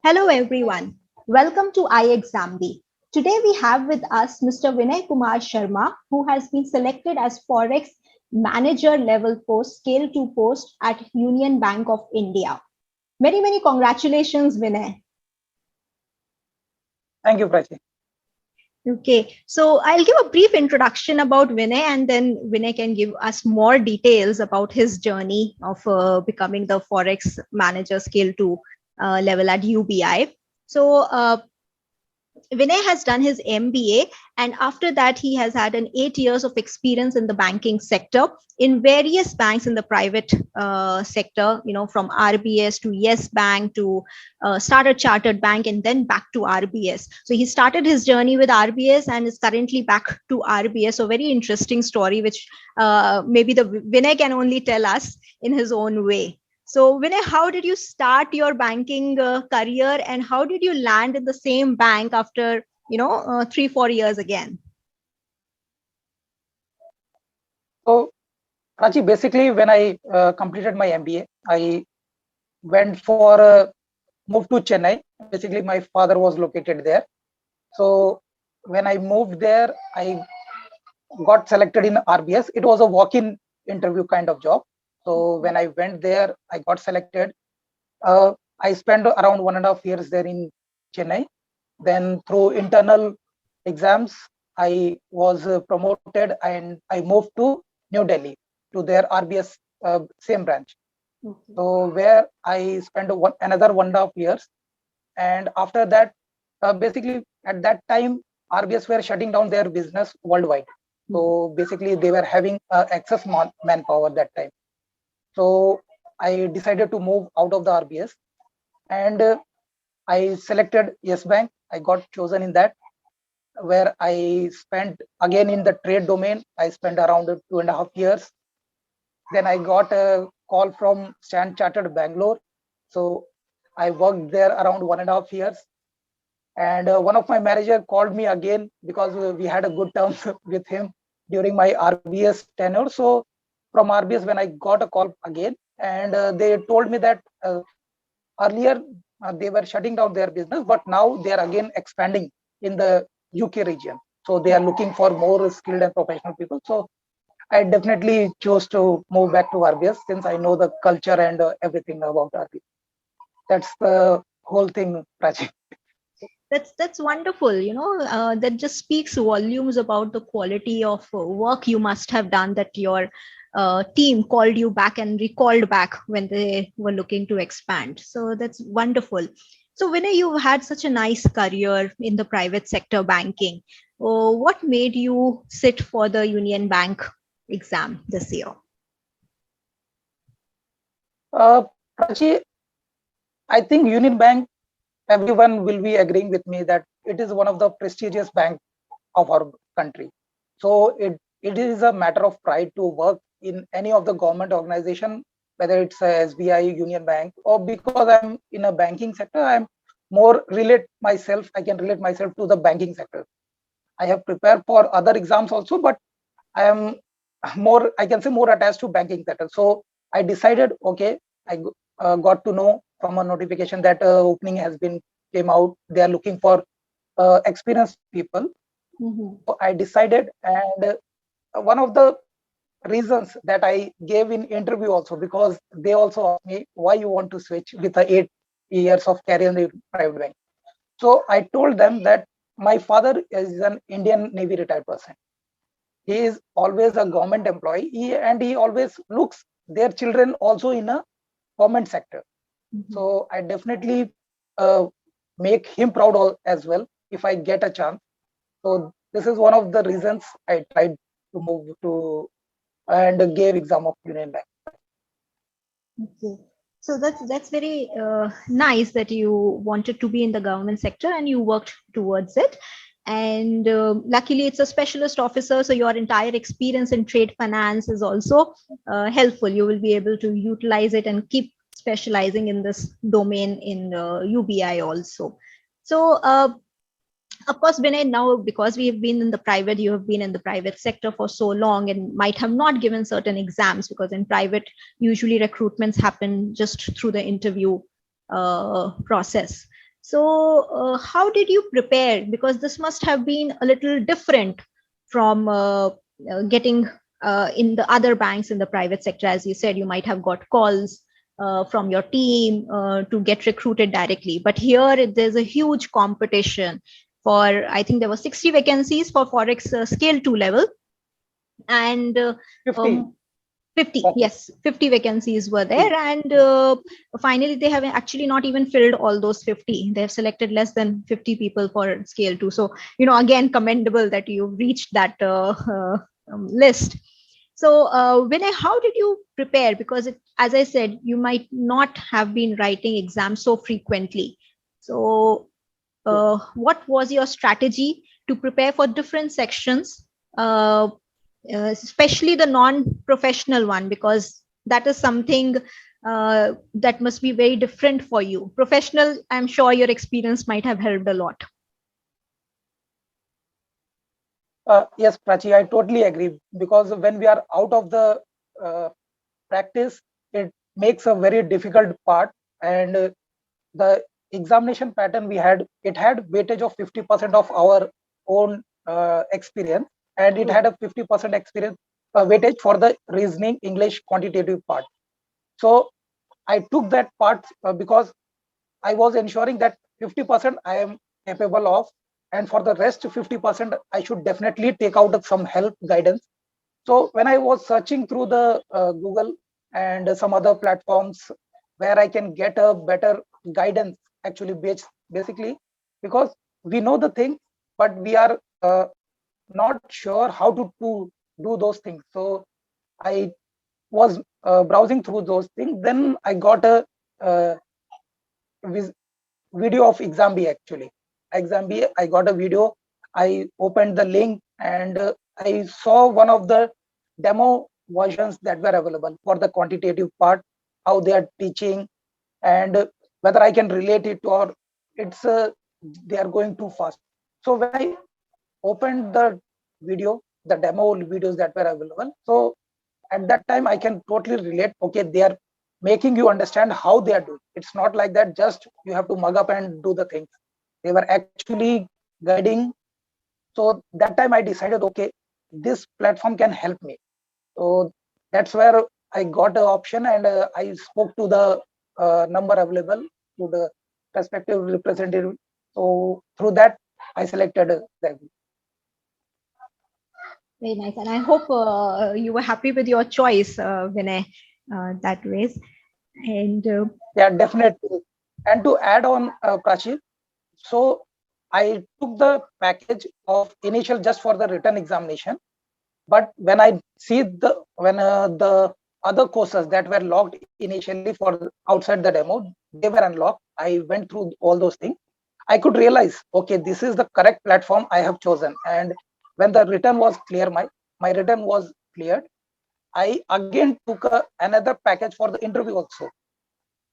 Hello everyone. Welcome to ixamBee. Today we have with us Mr. Vinay Kumar Sharma, who has been selected as Forex Manager level post, scale 2 post at Union Bank of India. Many congratulations, Vinay. Thank you, Prachi. Okay, so I'll give a brief introduction about Vinay and then Vinay can give us more details about his journey of becoming the Forex Manager scale 2 level at UBI. So, Vinay has done his MBA, and after that, he has had an 8 years of experience in the banking sector in various banks in the private sector. You know, from RBS to Yes Bank to Standard Chartered Bank, and then back to RBS. So he started his journey with RBS and is currently back to RBS. So very interesting story, which maybe the Vinay can only tell us in his own way. So, Vinay, how did you start your banking career, and how did you land in the same bank after 3-4 years again? So, Prachi, basically, when I completed my MBA, I went for moved to Chennai. Basically, my father was located there. So, when I moved there, I got selected in RBS. It was a walk-in interview kind of job. So, when I went there, I got selected. I spent around 1.5 years there in Chennai. Then, through internal exams, I was promoted and I moved to New Delhi to their RBS same branch. Okay. So where I spent another 1.5 years, and after that, basically at that time, RBS were shutting down their business worldwide. So basically, they were having excess manpower that time. So I decided to move out of the RBS, and I selected Yes Bank. I got chosen in that, where I spent again in the trade domain. I spent around 2.5 years. Then I got a call from Standard Chartered Bangalore. So I worked there around 1.5 years. And one of my manager called me again because we had a good terms with him during my RBS tenure. So from RBS, when I got a call again, and they told me that earlier they were shutting down their business, but now they are again expanding in the UK region. So they are looking for more skilled and professional people. So I definitely chose to move back to RBS since I know the culture and everything about RBS. That's the whole thing, Prachi. That's wonderful. That just speaks volumes about the quality of work you must have done, that your team called you back and recalled back when they were looking to expand. So that's wonderful. So Vinay, you had such a nice career in the private sector banking. What made you sit for the Union Bank exam this year? Prachi, I think Union Bank, everyone will be agreeing with me that it is one of the prestigious bank of our country. So it is a matter of pride to work in any of the government organization, whether it's SBI, Union Bank, or because I'm in a banking sector, I'm more relate myself. I can relate myself to the banking sector. I have prepared for other exams also, but I am more, I can say, more attached to banking sector. So I decided, okay, I got to know from a notification that opening has been came out. They are looking for experienced people. So I decided, and one of the reasons that I gave in interview also, because they also asked me why you want to switch with the 8 years of career in the private bank. So I told them that my father is an Indian Navy retired person. He is always a government employee, and he always looks their children also in a government sector. So I definitely uh, make him proud as well if I get a chance. So this is one of the reasons I tried to move to and gave exam of Union Bank. Okay. So that's very nice that you wanted to be in the government sector and you worked towards it. And luckily, it's a specialist officer, so your entire experience in trade finance is also helpful. You will be able to utilize it and keep specializing in this domain in UBI also. So, of course, Vinay, now because we have been in the private, you have been in the private sector for so long and might have not given certain exams, because in private, usually recruitments happen just through the interview process. So, how did you prepare? Because this must have been a little different from getting in the other banks in the private sector. As you said, you might have got calls from your team to get recruited directly. But here, there's a huge competition for, I think there were 60 vacancies for Forex scale 2 level. And 50. 50, Okay. yes, 50 vacancies were there. 50. And finally, they have actually not even filled all those 50. They have selected less than 50 people for scale 2. So, again, commendable that you reached that list. So, Vinay, how did you prepare? Because, as I said, you might not have been writing exams so frequently. So, Yes. what was your strategy to prepare for different sections? Uh, Especially the non-professional one, because that is something that must be very different for you. Professional, I'm sure your experience might have helped a lot. Yes, Prachi, I totally agree, because when we are out of the uh, practice, it makes a very difficult part. And the examination pattern we had, it had weightage of 50% of our own experience, and it had a 50% experience weightage for the reasoning English quantitative part. So I took that part because I was ensuring that 50% I am capable of, and for the rest 50%, I should definitely take out some help guidance. So when I was searching through the Google and some other platforms where I can get a better guidance, actually, basically, because we know the thing, but we are not sure how to do those things. So I was browsing through those things. Then I got a uh, video of ixamBee. Actually, ixamBee, I got a video. I opened the link, and I saw one of the demo versions that were available for the quantitative part, how they are teaching, and whether I can relate it, or it's they are going too fast. So when I opened the video, the demo videos that were available, so at that time I can totally relate. Okay, they are making you understand how they are doing. It's not like that just you have to mug up and do the things. They were actually guiding. So that time I decided, okay, this platform can help me. So that's where I got the option, and I spoke to the number available to the respective representative. So through that I selected them. Very nice. And I hope you were happy with your choice, Vinay, that ways. And Yeah, definitely. And to add on, Prachi, so I took the package of initial just for the written examination. But when I see the other courses that were logged initially for outside the demo, they were unlocked. I went through all those things. I could realize, okay, this is the correct platform I have chosen. And when the return was clear, my return was cleared, I again took another package for the interview also.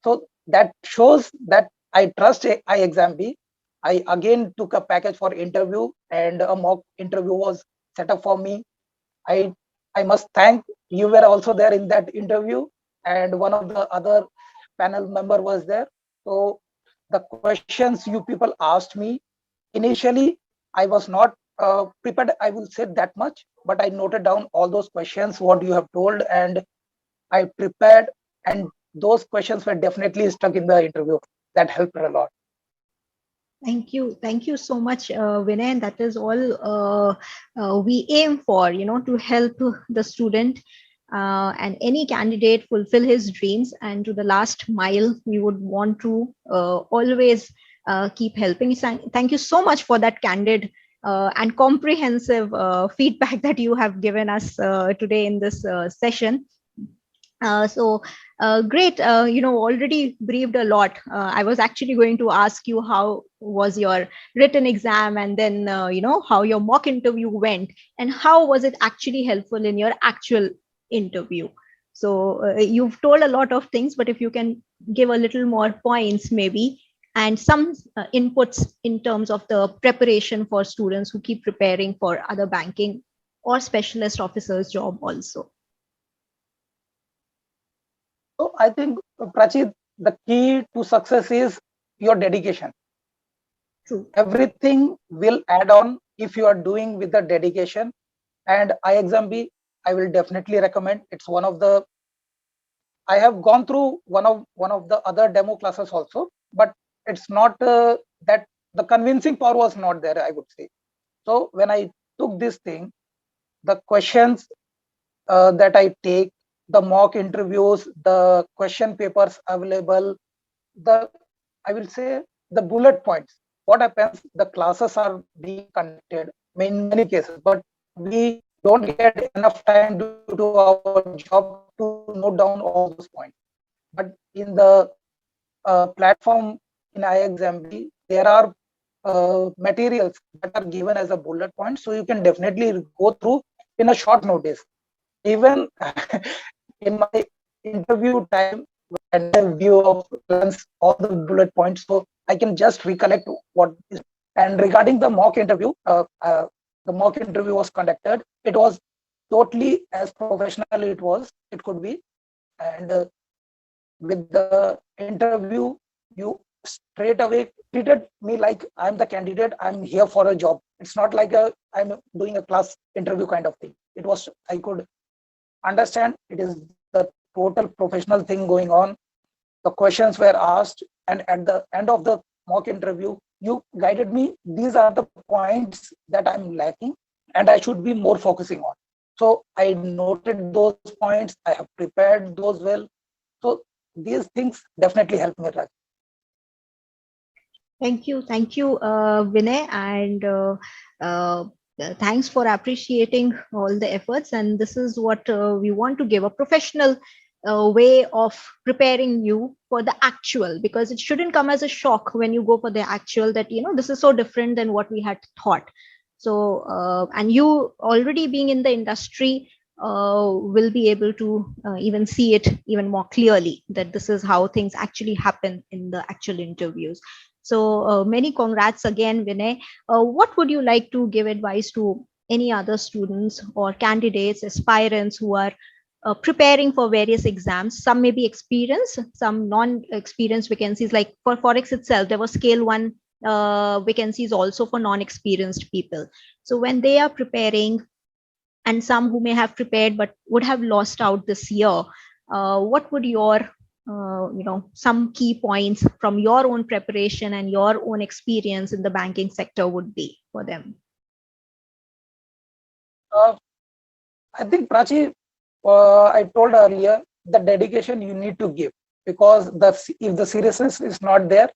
So that shows that I trust iXamB. I again took a package for interview, and a mock interview was set up for me. I I must thank you were also there in that interview, and one of the other panel member was there. So the questions you people asked me initially, I was not prepared, I will say that much, but I noted down all those questions what you have told, and I prepared, and those questions were definitely stuck in the interview. That helped a lot. thank you. Thank you so much, Vinay. And that is all we aim for, to help the student and any candidate fulfill his dreams. And to the last mile, we would want to always keep helping. Thank you so much for that candid and comprehensive feedback that you have given us today in this session. So great. Already briefed a lot. I was actually going to ask you how was your written exam, and then how your mock interview went, and how was it actually helpful in your actual interview. So you've told a lot of things, but if you can give a little more points, maybe, and some inputs in terms of the preparation for students who keep preparing for other banking or specialist officers job also. So I think, Prachi, the key to success is your dedication. True. Everything will add on if you are doing with the dedication. And ixamBee, I will definitely recommend. It's one of the, I have gone through one of the other demo classes also, but it's not that the convincing power was not there, I would say. So when I took this thing, the questions that I take, the mock interviews, the question papers available, the, I will say, the bullet points. What happens? The classes are being conducted in many cases, but we don't get enough time due to our job to note down all those points. But in the platform in ixamBee, there are materials that are given as a bullet point, so you can definitely go through in a short notice. Even in my interview time, when I did a view of glance all the bullet points, so I can just recollect what is. And regarding the mock interview, the mock interview was conducted. It was totally as professional it could be. And with the interview, you straight away treated me like I'm the candidate. I'm here for a job. It's not like I'm doing a class interview kind of thing. It was, I could understand it is the total professional thing going on. The questions were asked, and at the end of the mock interview, you guided me. These are the points that I'm lacking, and I should be more focusing on. So I noted those points. I have prepared those well. So these things definitely help me, Raj. Thank you, Vinay, and thanks for appreciating all the efforts. And this is what we want to give a professional way of preparing you for the actual, because it shouldn't come as a shock when you go for the actual that, you know, this is so different than what we had thought. So, and you already being in the industry, will be able to even see it even more clearly that this is how things actually happen in the actual interviews. So many congrats again, Vinay. What would you like to give advice to any other students or candidates, aspirants who are preparing for various exams? Some may be experienced, some non-experienced vacancies. Like for Forex itself, there was scale one vacancies also for non-experienced people. So when they are preparing, and some who may have prepared but would have lost out this year, what would your some key points from your own preparation and your own experience in the banking sector would be for them? Uh, I think, Prachi, I told earlier, the dedication you need to give, because if the seriousness is not there,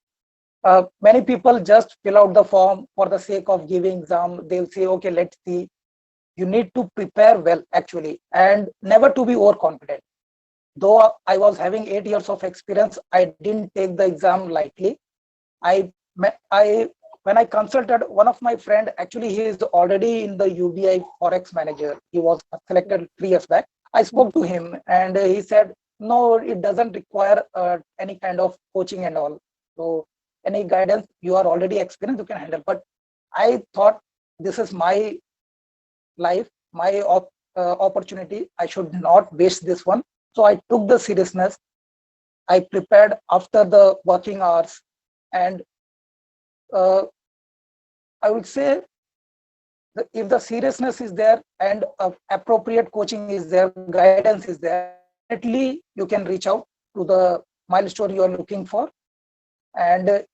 many people just fill out the form for the sake of giving exam. They'll say, okay, let's see. You need to prepare well, actually, and never to be overconfident. Though I was having 8 years of experience, I didn't take the exam lightly. I when I consulted one of my friend, actually he is already in the UBI Forex manager. He was selected 3 years back. I spoke to him, and he said, no, it doesn't require any kind of coaching and all. So any guidance, you are already experienced, you can handle. But I thought, this is my life, my opportunity. I should not waste this one. So I took the seriousness. I prepared after the working hours, and uh, I would say that if the seriousness is there and appropriate coaching is there, guidance is there, definitely you can reach out to the milestone you are looking for. And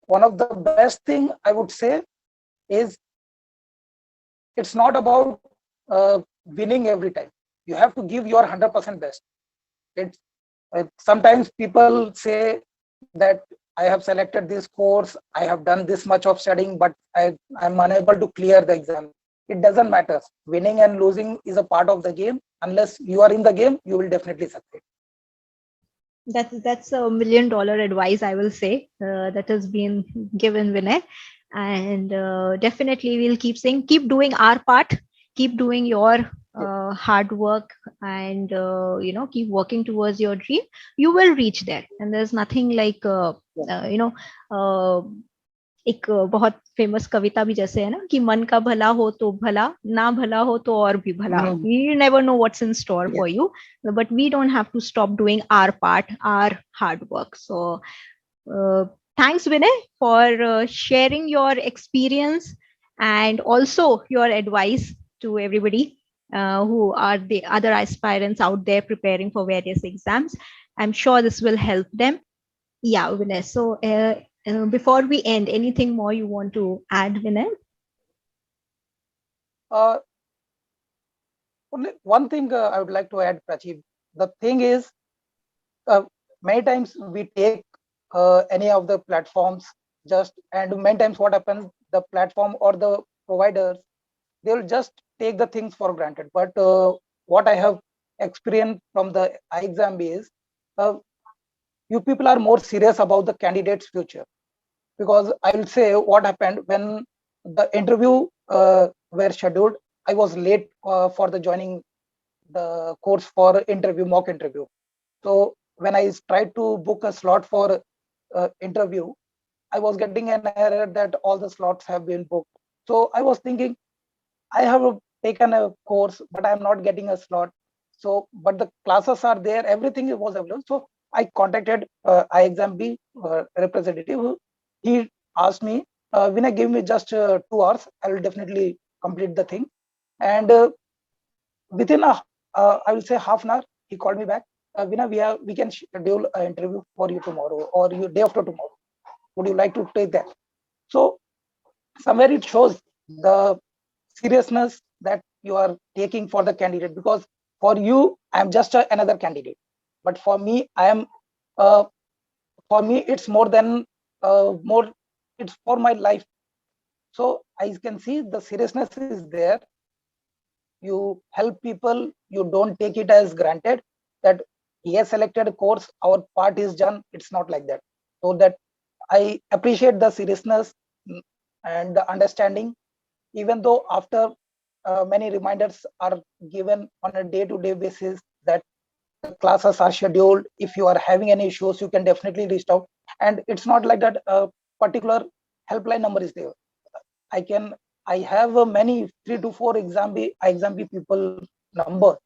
one of the best thing I would say is, it's not about winning every time. You have to give your 100% best. It's sometimes people say that I have selected this course, I have done this much of studying, but I'm unable to clear the exam. It doesn't matter. Winning and losing is a part of the game. Unless you are in the game, you will definitely succeed. That's $1 million advice, I will say, that has been given, Vinay. And definitely we'll keep saying, keep doing our part, keep doing your Yes. hard work, and keep working towards your dream. You will reach there, and there's nothing like Yes. uh, एक बहुत famous कविता भी जैसे है ना कि मन का भला हो तो भला, ना भला हो तो और भी भला. You never know what's in store Yes. for you, but we don't have to stop doing our part, our hard work. So thanks, Vinay, for sharing your experience and also your advice to everybody who are the other aspirants out there preparing for various exams. I'm sure this will help them. Yeah, Vinay. So before we end, anything more you want to add, Vinay? Uh, Only one thing I would like to add, Prachi. The thing is, uh, many times we take any of the platforms and many times what happens, the platform or the providers, they'll just take the things for granted. But what I have experienced from the exam is, uh, you people are more serious about the candidate's future. Because I will say what happened when the interview were scheduled. I was late for the joining the course for interview, mock interview. So when I tried to book a slot for interview, I was getting an error that all the slots have been booked. So I was thinking, I have taken a course, but I'm not getting a slot. So, but the classes are there, everything was available. So I contacted ixamBee representative. He asked me, Vinay, give me just 2 hours. I will definitely complete the thing. And within I will say half an hour, he called me back. Vinay, we can schedule an interview for you tomorrow or you day after tomorrow. Would you like to take that? So somewhere it shows the seriousness that you are taking for the candidate, because for you I'm just another candidate, but for me I am uh, for me it's more than more, it's for my life. So I can see the seriousness is there. You help people, you don't take it as granted that he has selected a course, our part is done. It's not like that. So that I appreciate the seriousness, and the understanding, even though after many reminders are given on a day-to-day basis that the classes are scheduled. If you are having any issues, you can definitely reach out. And it's not like that a particular helpline number is there. I can, I have many 3 to 4 exam people number.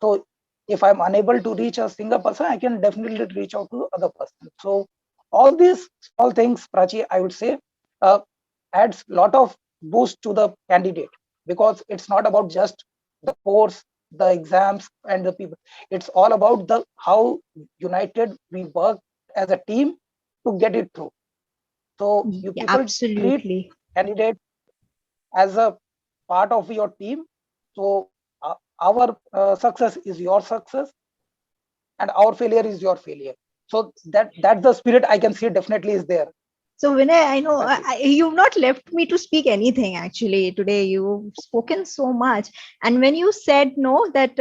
So if I'm unable to reach a single person, I can definitely reach out to other person. So all these small things, Prachi, I would say, uh, adds lot of boost to the candidate, because it's not about just the course, the exams, and the people. It's all about the how united we work as a team to get it through. So you Yeah, people treat absolutely. candidate as a part of your team. So our success is your success, and our failure is your failure. So that's the spirit I can see definitely is there, So Vinay, I know Prachi. you've not left me to speak anything actually today. You've spoken so much, and when you said no, that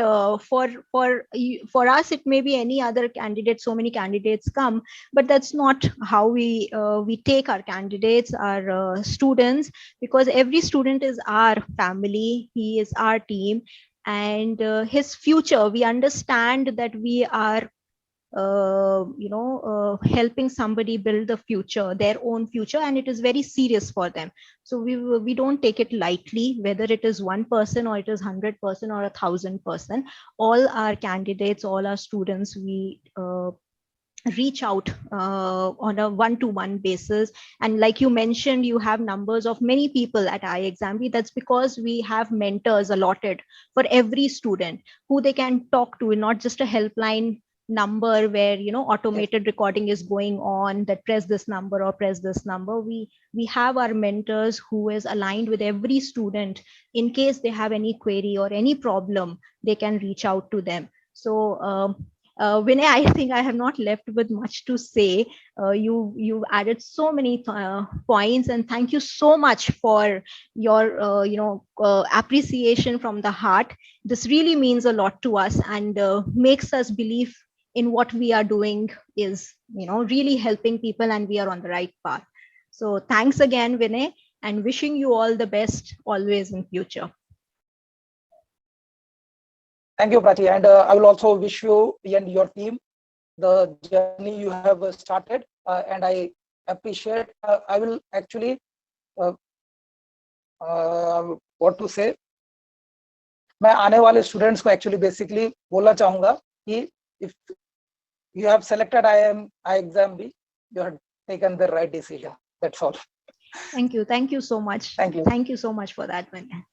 for us it may be any other candidate. So many candidates come, but that's not how we take our candidates, our students, because every student is our family. He is our team, and his future. We understand that we are helping somebody build the future, their own future, and it is very serious for them. So we don't take it lightly, whether it is 1% or it is 100% or 1,000%. All our candidates, all our students, we reach out on a one-to-one basis. And like you mentioned, you have numbers of many people at ixamBee. That's because we have mentors allotted for every student who they can talk to, not just a helpline number where Yes. automated recording is going on, that press this number or press this number. We have our mentors who is aligned with every student. In case they have any query or any problem, they can reach out to them. So Vinay, I think I have not left with much to say. You added so many points, and thank you so much for your appreciation from the heart. This really means a lot to us, and makes us believe in what we are doing is really helping people, and we are on the right path. So thanks again, Vinay, and wishing you all the best always in future. Thank you, Prachi. And I will also wish you and your team the journey you have started. And I appreciate, I will actually, uh, what to say, मैं आने वाले students को actually basically बोलना चाहूंगा कि if you have selected I exam B, you are taken the right decision. That's all. Thank you. Thank you so much. Thank you. Thank you so much for that, Vinay.